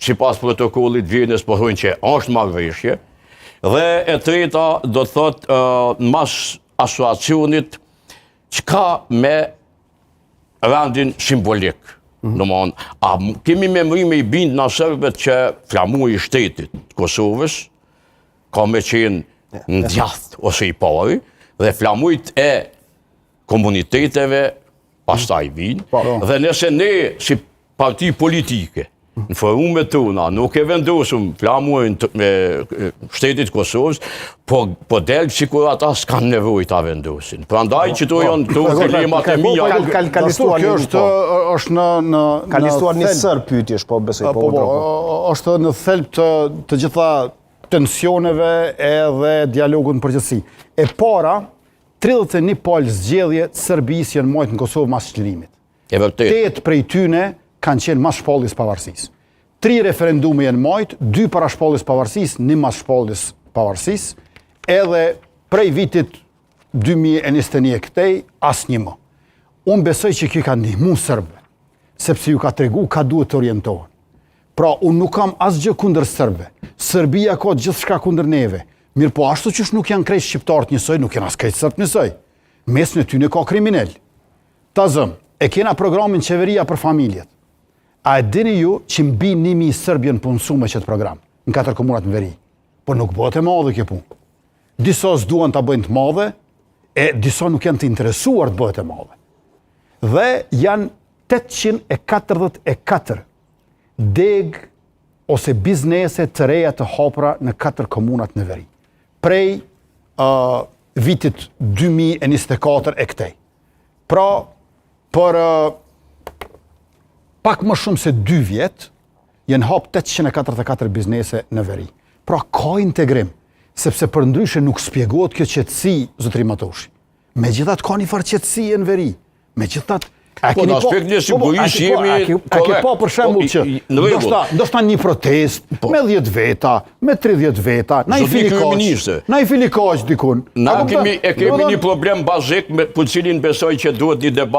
sipas protokollit Vjenës po thonë që është marrëveshje, dhe e treta do të thotë mas asociacionit çka me rendin simbolik. Domthon, a kemi memrime i bind në serbet që flamuari i shtetit të Kosovës ka me qenë në djathtë ose i pari, dhe flamurit e komuniteteve pastaj vinë, dhe nëse ne si parti politike në forumet tona nuk e vendosëm flamurin me shtetit Kosovës, po delë që kur ata s'kan nevojë ta vendosin. Prandaj që to janë këto kalimat e mia. Ka listuar një sër pyetjesh, po besoj po. Është në thelb të gjitha tensioneve edhe dialogun në përgjithësi. E para, 31 palë zgjedhje Serbisë janë marrë në Kosovë mas çlirimit. 8 prej tyne kanë qenë mas shpalljes pavarësisë. 3 referendume janë marrë, 2 para shpalljes pavarësisë, 1 mas shpalljes pavarësisë, edhe prej vitit 2021 këtej asnjë më. Unë besoj që kjo ka ndihmu serbëve, sepse ju ka tregu ka duhet të orientohen. Pra, unë nuk kam asgjë kundër serbëve. Serbia ka gjithçka kundër neve. Mirë po ashtu që nuk janë krejt shqiptarët njësoj, nuk janë as krejt sërbë njësoj. Mes në tyne ka kriminel. Ta zëm, e kena programin Qeveria për familjet. A e dini ju që mbi 1000 Sërbë janë punësu me qëtë program, në 4 komunat në veri. Por nuk bëhet e madhe kjo punë. Disa s'duan të bëjnë të madhe, e disa nuk janë të interesuar të bëhet e madhe. Dhe janë 844 deg ose biznese të reja të hapura në 4 komunat në veri. Prej vitit 2024 e këtej. Pra, për pak më shumë se 2 vjet, janë hap 844 biznese në veri. Pra, ka integrim, sepse për ndryshe nuk spjegohet kjo qetësi, zotëri Matoshi. Megjithatë ka një farë qetësie në veri. Megjithatë, po në aspekt një sigurisht jemi korrekt. A ke pa për shembull që ndoshta një protest me 10 veta, me 30 veta, na i fili kaq dikun. Na kemi një problem bazik me për cilin besoj që duhet një debat